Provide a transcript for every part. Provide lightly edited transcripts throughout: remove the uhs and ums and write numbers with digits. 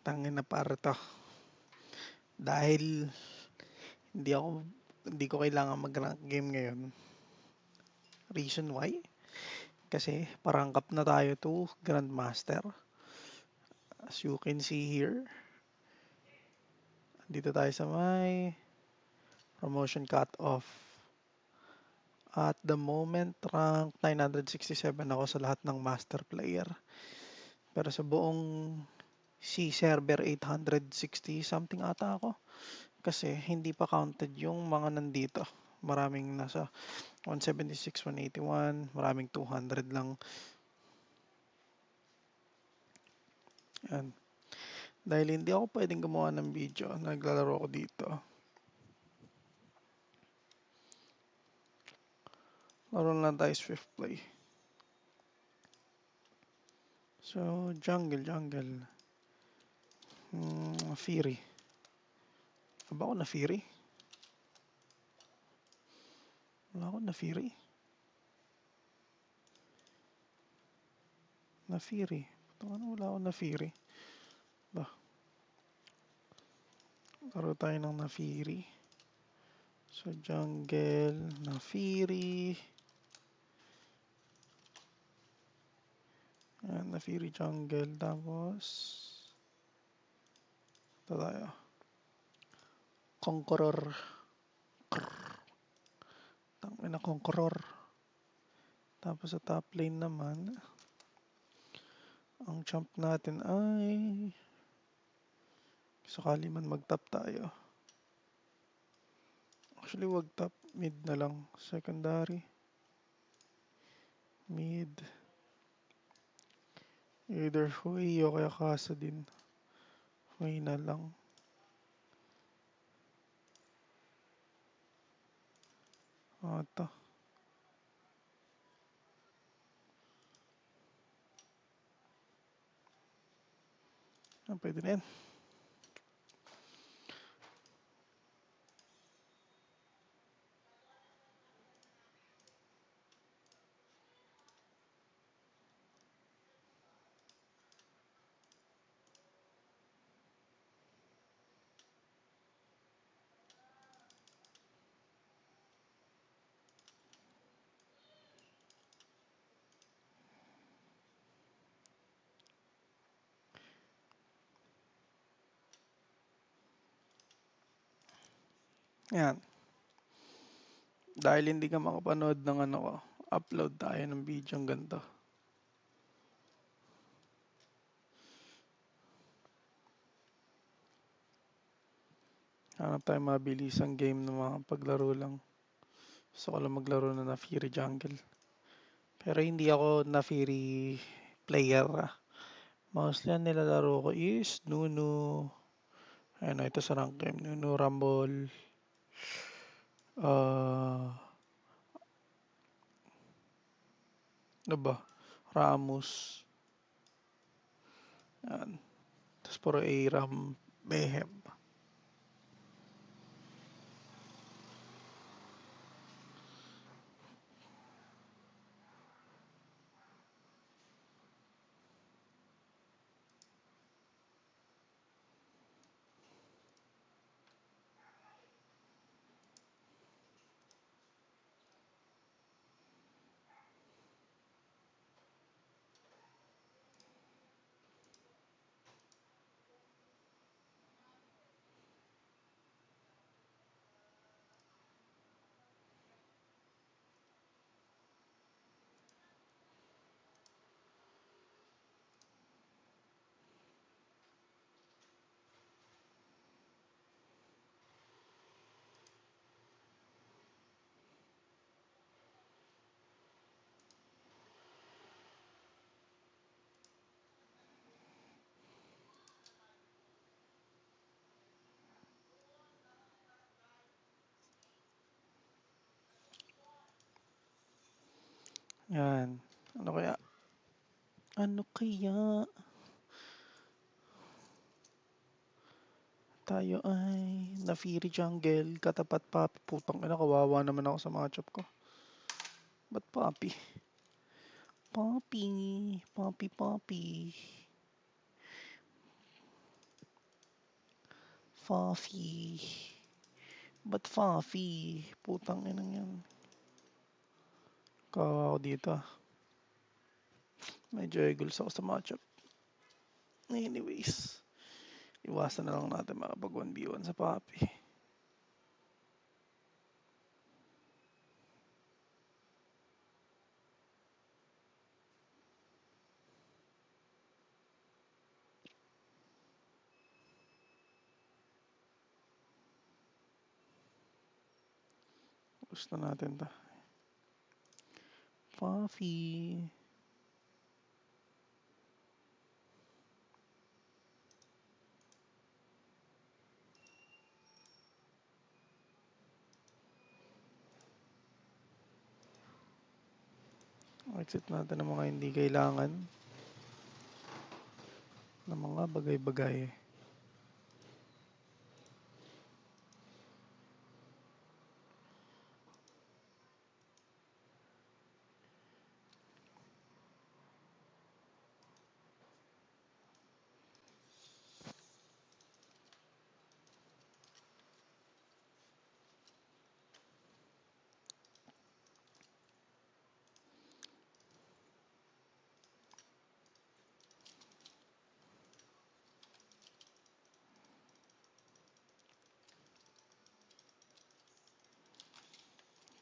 Tangin na para to. Dahil hindi ako hindi ko kailangan mag-rank game ngayon. Reason why? Kasi parangkap na tayo to Grandmaster. As you can see here, dito tayo sa may promotion cut-off. At the moment, rank 967 ako sa lahat ng master player. Pero sa buong C server 860 something ata ako. Kasi hindi pa counted yung mga nandito. Maraming nasa 176, 181, maraming 200 lang. Yan. Dahil hindi ako pwedeng gumawa ng video, naglalaro ako dito. Laro lang tayo Swift Play. So, jungle. Fury. Aba ako na Fury? Wala ako na Fury. Na Fury. Ano wala ako na Fury? Ba? Laro tayo ng na Fury. So, jungle, na Fury. Ayan, na Fury jungle. Tapos, ito tayo. Conqueror. Tangin na Conqueror. Tapos sa top lane naman, ang champ natin ay sakali man mag-top tayo. Actually, wag top. Mid na lang. Secondary. Mid. Either Hui o kaya Kasa din. Hui na lang. Ito. Pwede na yan. Yan. Dahil hindi ka makapanood ng ano ko, upload tayo ng video ng ganito. Hanap tayo mabilisang game na mga paglaro lang. Gusto ko lang maglaro na Fury Jungle. Pero hindi ako na Fury player. Mostly ang nilalaro ko is Nunu. Ayun, ito sa rank game. Nunu, Rumble. Ano ba? Ramos. Yan. Tapos puro ARAM. Mayhem. Yan. Ano kaya? Ano kaya? Tayo ay na Fury Jungle. Katapat Papi. Putang ina, kawawa naman ako sa mga chop ko. Ba't Papi? Papi. Fafi. Ba't Fafi? Putang inang yan. Kawawa ako dito. Medyo eagles ako sa matchup. Anyways. Iwasan na lang natin makapag 1v1 sa Fafi. Gusto natin ta. Fafi. Exit natin ang mga hindi kailangan ng mga bagay-bagay.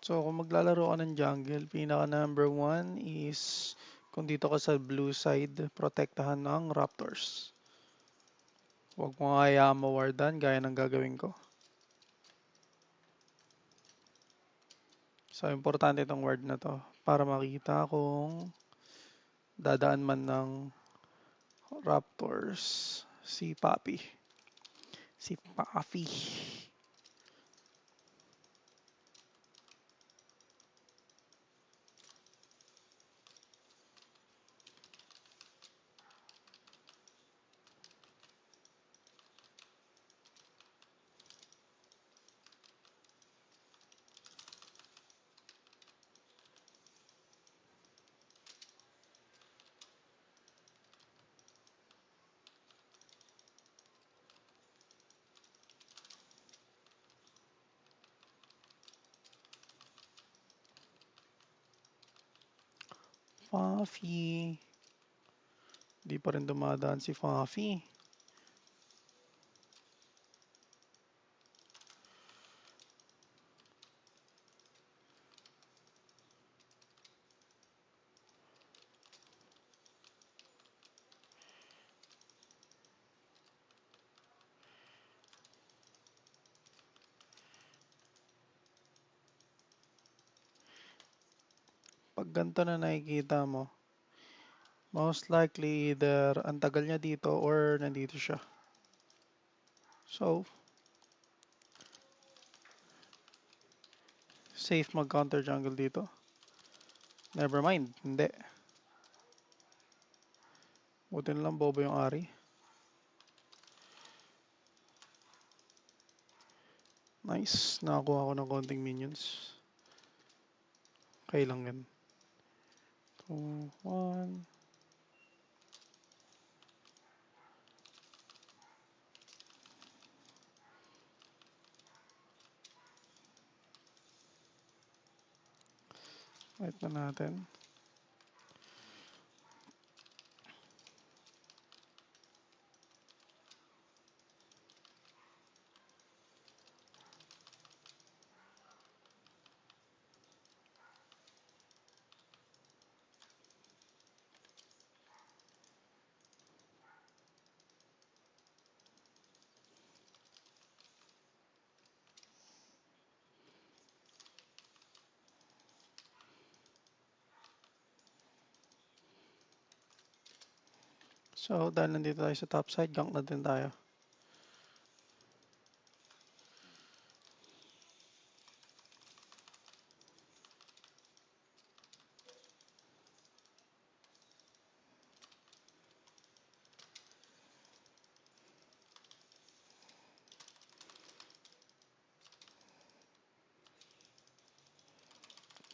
So kung maglalaro ka ng jungle, pinaka number 1 is kung dito ka sa blue side, protektahan ng Raptors. Huwag mo hayaang mawardan gaya ng gagawin ko. So importante itong ward na to para makita kung dadaan man ng Raptors si Papi. Si Papi. Fafi. Di pa rin dumadaan si Fafi. Pag ganito na nakikita mo, most likely either ang tagal niya dito or nandito siya. So, safe mag-counter jungle dito. Never mind, hindi. Buti na lang bobo yung Ari. Nice, nakakuha ko ng konting minions. Okay lang yan. 2, 1. Wait na natin. So, dahil nandito tayo sa top side, gank na din tayo.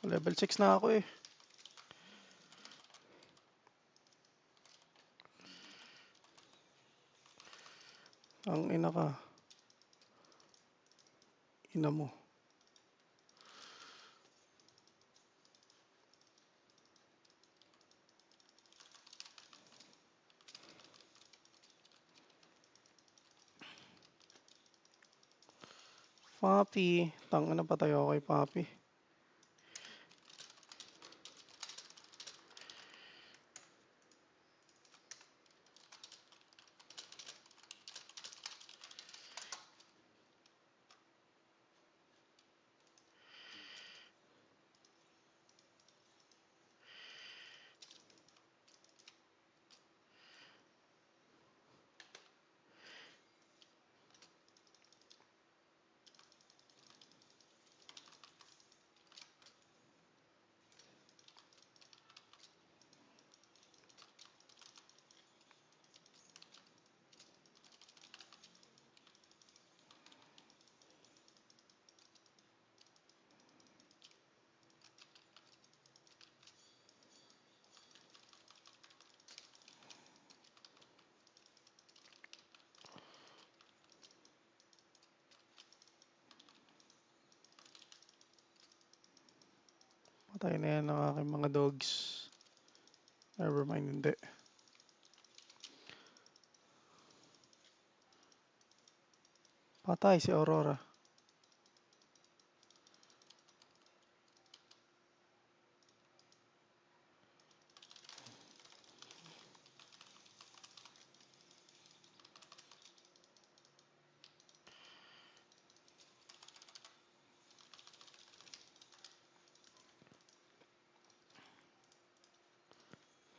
Level 6 na ako eh. Ang ina ka. Ina mo. Papi. Tangina patay ako kay Papi. Patay na yan ang aking mga dogs. Never mind, hindi. Patay si Aurora.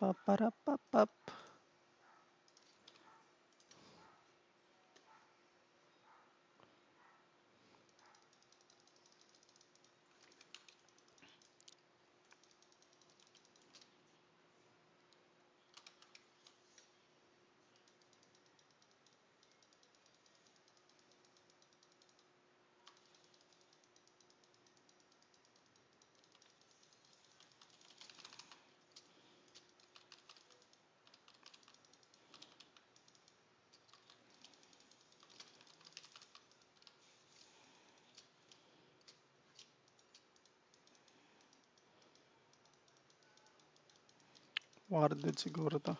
Paparapapap. Warded siguro to.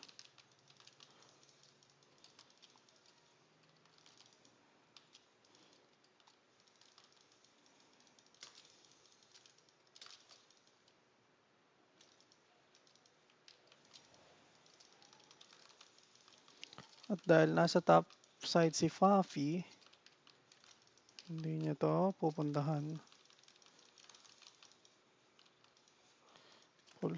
At dahil nasa top side si Fafi, hindi niya to pupuntahan. Cool.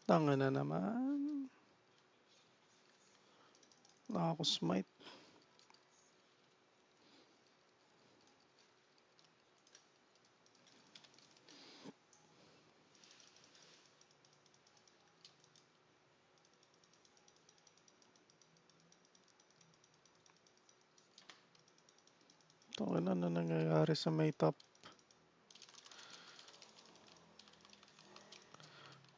Tanga na naman. Wala ako smite. Tanga na nangyayari sa may top.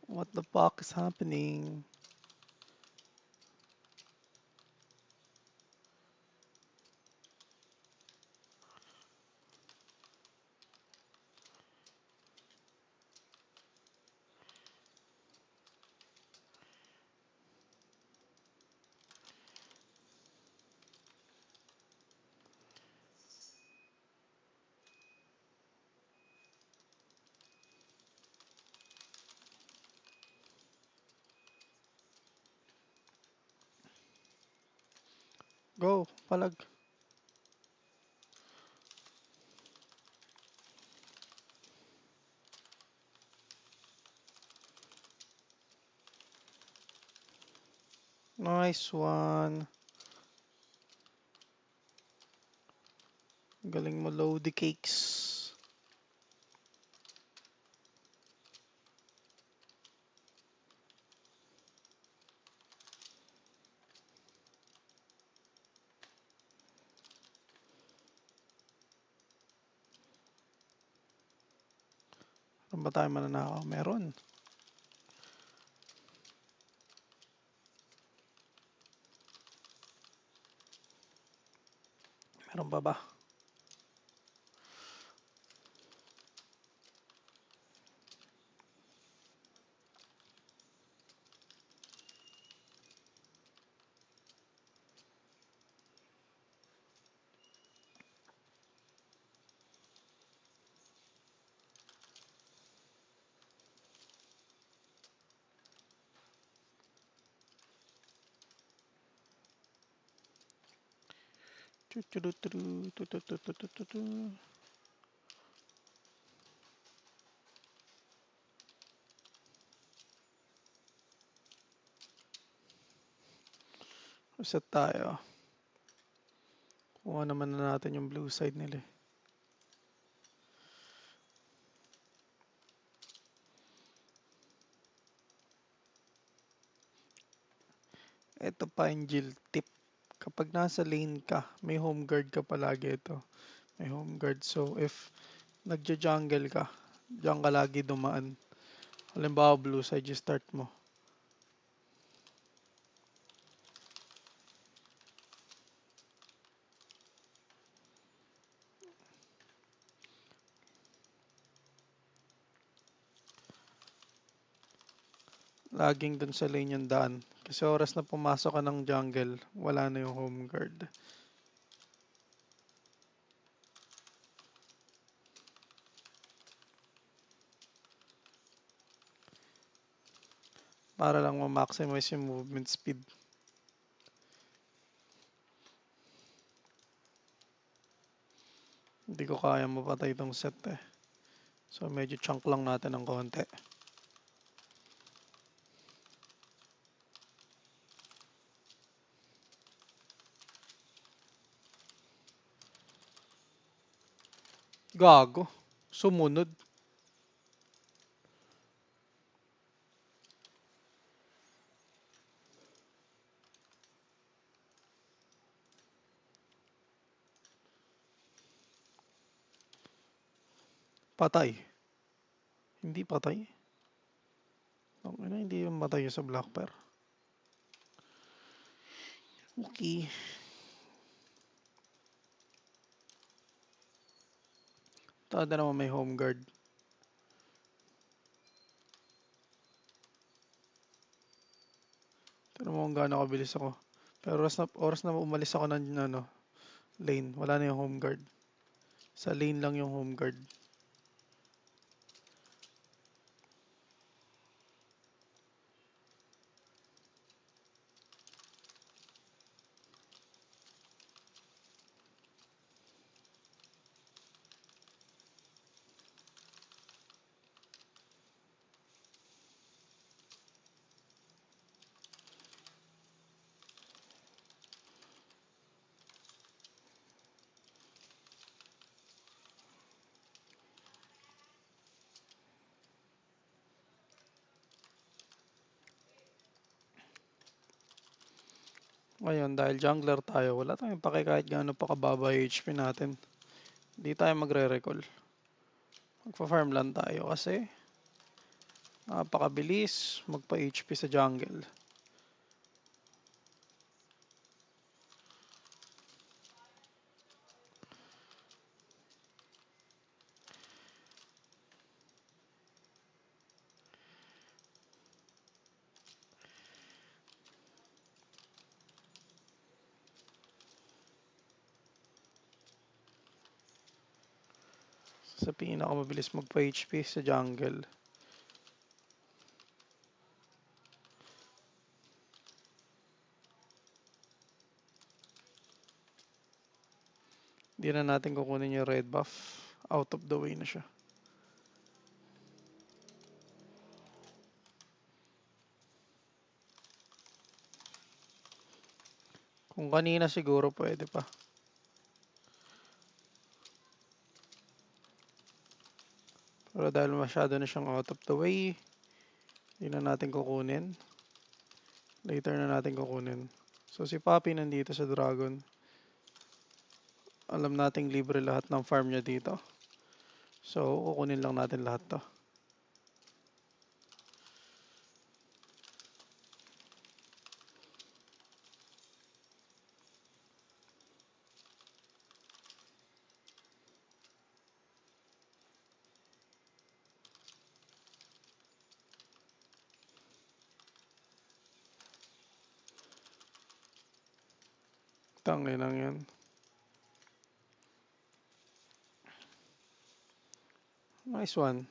What the fuck is happening? Go, palag. Nice one. Galing mo, Lodi Cakes. Meron ba tayo mananakaw? Meron. Meron pa ba? Reset tayo. Kuha naman na natin yung blue side nila. Ito pa yung Jill tip. Kapag nasa lane ka, may home guard ka palagi ito. May home guard. So if nagja-jungle ka, diyan ka lagi dumaan. Halimbawa blue side yung start mo. Laging dun sa lane yung daan. Kasi oras na pumasok ka ng jungle, wala na yung home guard. Para lang ma-maximize yung movement speed. Hindi ko kaya mapatay itong set eh. So medyo chunk lang natin ng konti. Gago. Sumunod. Patay. Hindi patay. Hindi yung matay sa Black Bear. Okay. Tada naman may home guard. Pero mo kung gaano kabilis ako. Pero oras na umalis ako ng lane. Wala na yung home guard. Sa lane lang yung home guard. Ngayon, dahil jungler tayo, wala tayong pake kahit gaano pa kababa yung HP natin. Hindi tayo magre-recall. Magpa-farm lang tayo kasi napakabilis magpa-HP sa jungle. Sa pinakamabilis magpa-HP sa jungle. Hindi na natin kukunin yung red buff. Out of the way na siya. Kung kanina siguro pwede pa. Pero dahil masyado na siyang out of the way, hindi na natin kukunin. Later na natin kukunin. So si Papi nandito sa Dragon. Alam nating libre lahat ng farm niya dito. So kukunin lang natin lahat to. Tanginang yan. Nice one.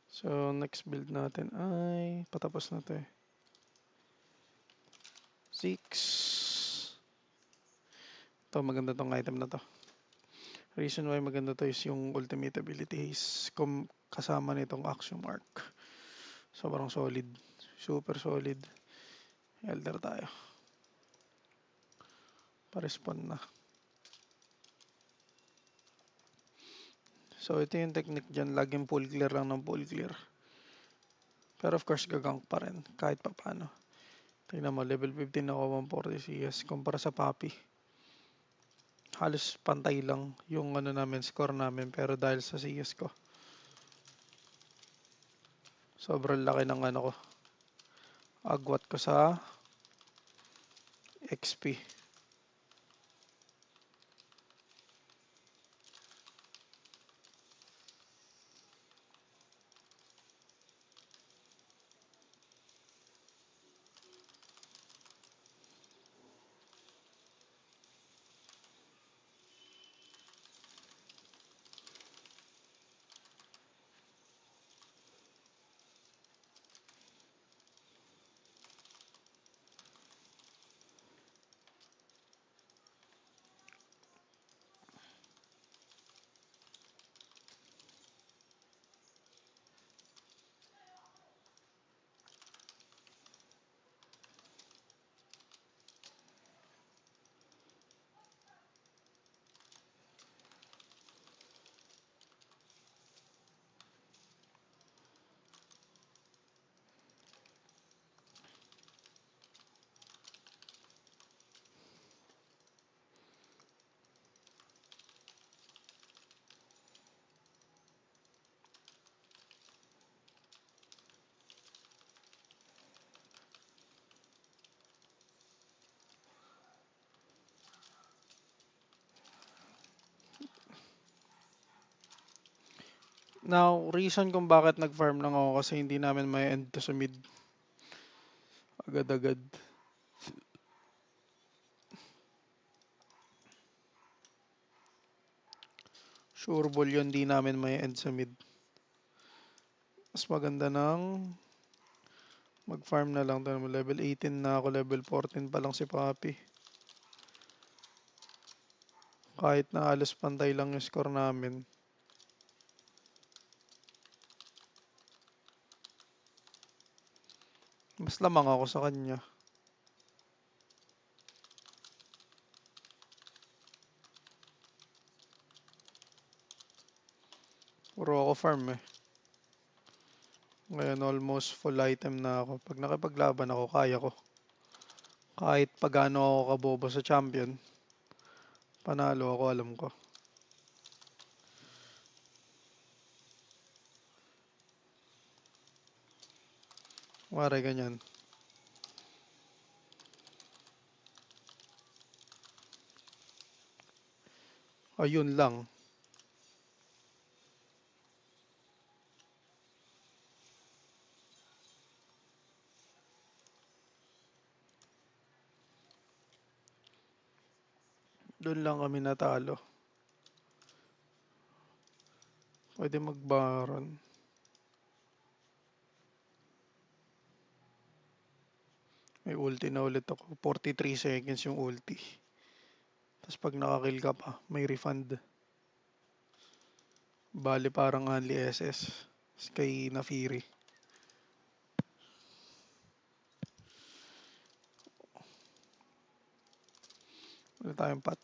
So, next build natin ay patapos na to eh. 6. Ito, maganda tong item na to. Reason why maganda to is yung ultimate ability is kasama nitong action mark. Sobrang solid. Super solid. Elder tayo. Pa-respawn na. So, ito yung technique dyan. Laging full clear lang ng full clear. Pero of course, gagank pa rin. Kahit pa paano. Tingnan mo, level 15 ako, 140 CS. Kumpara sa Papi. Halos pantay lang yung score namin. Pero dahil sa CS ko, sobrang laki ng ko. Agwat ko sa XP. Now, reason kung bakit nag-farm lang ako kasi hindi namin may end to sa mid. Agad-agad. Sure ball yun, hindi namin may end sa mid. Mas maganda ng mag-farm na lang. Level 18 na ako, level 14 pa lang si Papi. Kahit na alas pantay lang yung score namin. Mas lamang ako sa kanya. Puro ako farm eh. Ngayon almost full item na ako. Pag nakipaglaban ako, kaya ko. Kahit pagano ako kabobo sa champion, panalo ako, alam ko. Waray ganyan. Ayun lang. Doon lang kami natalo. Pwede mag-baron. May ulti na ulit ako. 43 seconds yung ulti. Tapos pag nakakill ka pa, may refund. Bali parang only SS. Kay Nafiri. Wala tayong pat.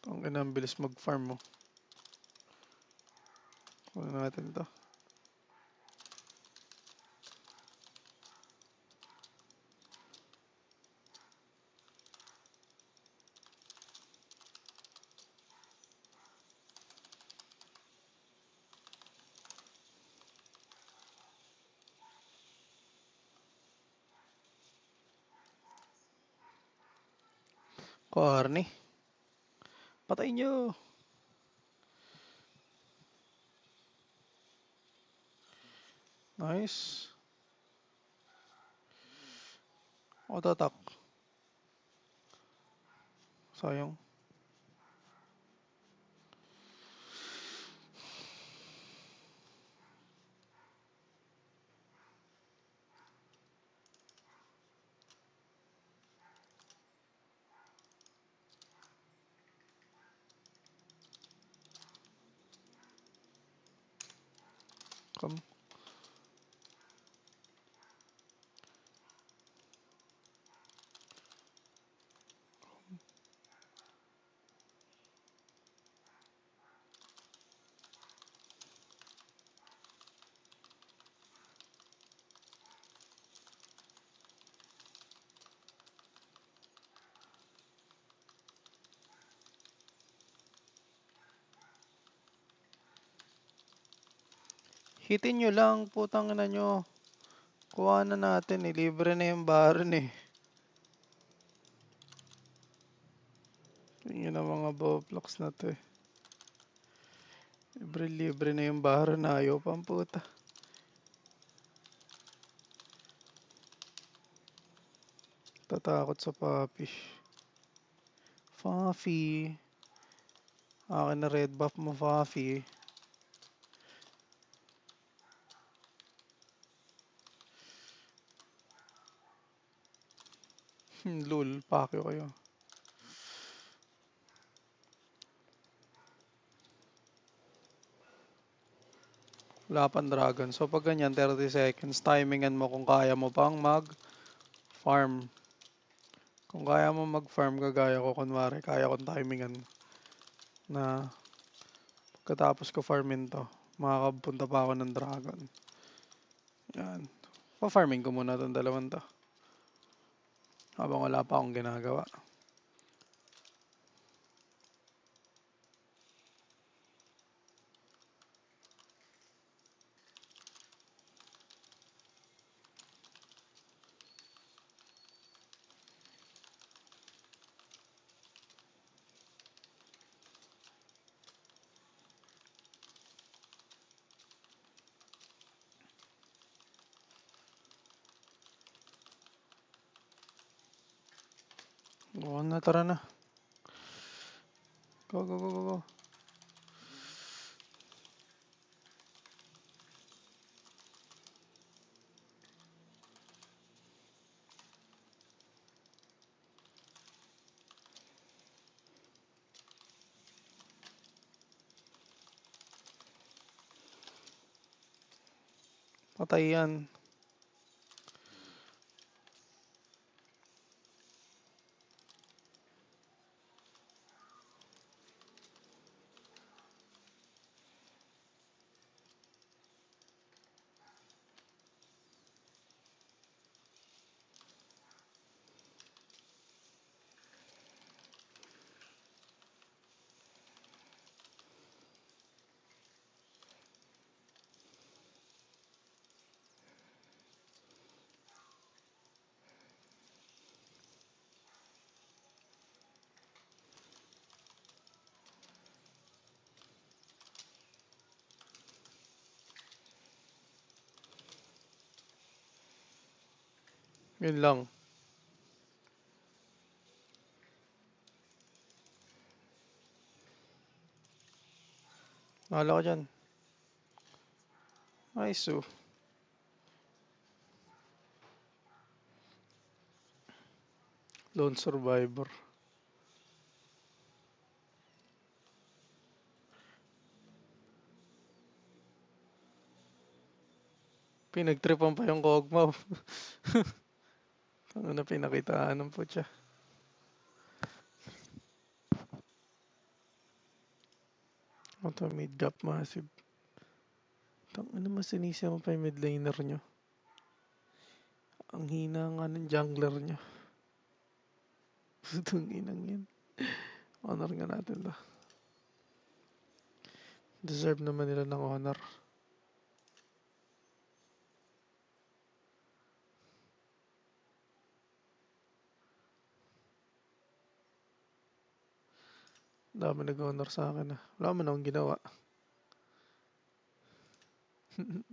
Ang ina, ang bilis mag-farm mo. Kunin natin to. Corny. Patayin nyo! Nice. Auto attack. Sayang. Come. Hitin nyo lang, putang ina nyo. Kuha na natin eh, libre na yung baron eh. Tingin na mga bowflux na to eh. Libre na yung baron na ayaw pang puta. Tatakot sa papi. Fafi. Akin na red buff mo, Fafi. Lul, pakyo kayo. Wala pang dragon. So pag ganyan, 30 seconds, timingan mo kung kaya mo pang mag-farm. Kung kaya mo mag-farm, kagaya ko, kunwari, kaya kong timingan na pagkatapos ko farmin to, makakapunta pa ako ng dragon. Yan. Pa-farming ko muna itong dalawang to. Habang wala pa akong ginagawa. Oo na, tara na. Go, go, go, go, go. Patay yan. Yun lang. Mahala ka dyan. Nice, oh. Lone survivor. Pinagtripan pa yung Kog'Maw. Ano na pinakitaan ng putya. Auto mid gap massive. Ano mas sinisa mo pa yung mid laner nyo? Ang hina nga ng jungler nyo. Itong inang yan. Honor nga natin to. Deserve naman nila ng honor. Dami nag-honor sa akin ah. Wala man akong ginawa.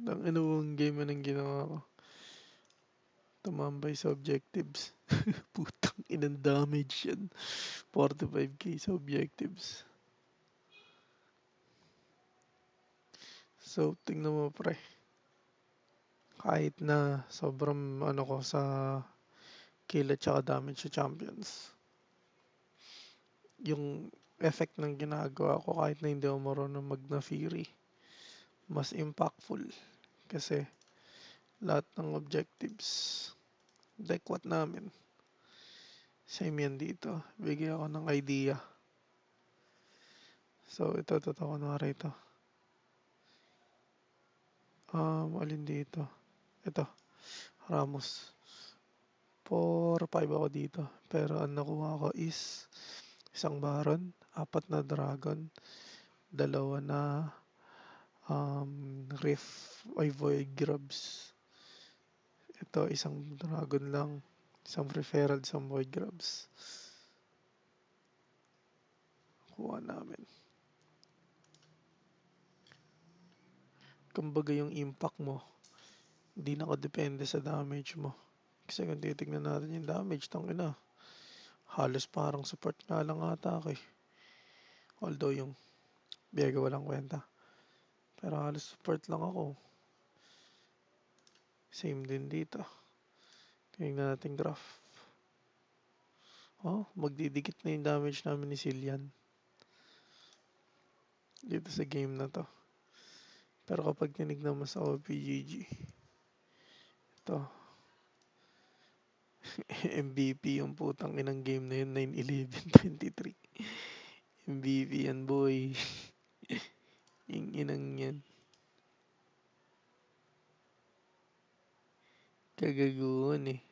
Ang inuwang game man ang ginawa ko. Tumambay sa objectives. Putang inang damage yan. 45k sa objectives. So, tingnan mo pre. Kahit na sobrang ano ko sa kill at saka damage sa champions. Yung effect ng ginagawa ko kahit na hindi ako marunong mag-na Fury. Mas impactful. Kasi lahat ng objectives dekwat namin. Same yan dito. Bigay ako ng idea. So, ito, kunwari ito. Alin dito? Ito, Ramos. 4-5 ako dito. Pero ang nakuha ko is isang Baron, 4 na Dragon, 2 na Rift ay Void Grubs. Ito, isang Dragon lang, isang Referral, isang Void Grubs. Kuha namin. Kumbaga yung impact mo, hindi nakadepende sa damage mo. Kasi kung titignan natin yung damage, tangina. Halos parang support nga lang ata ako eh. Although yung Biega walang kwenta. Pero halos support lang ako. Same din dito. Tingnan natin graph. Oh, magdidikit na yung damage namin ni Cillian. Dito sa game na to. Pero kapag tinignan mo sa OPGG, ito, MVP yung putang inang game na yun, 9-11-23. MVP yan boy. Yung inang yan. Kagaguhan eh.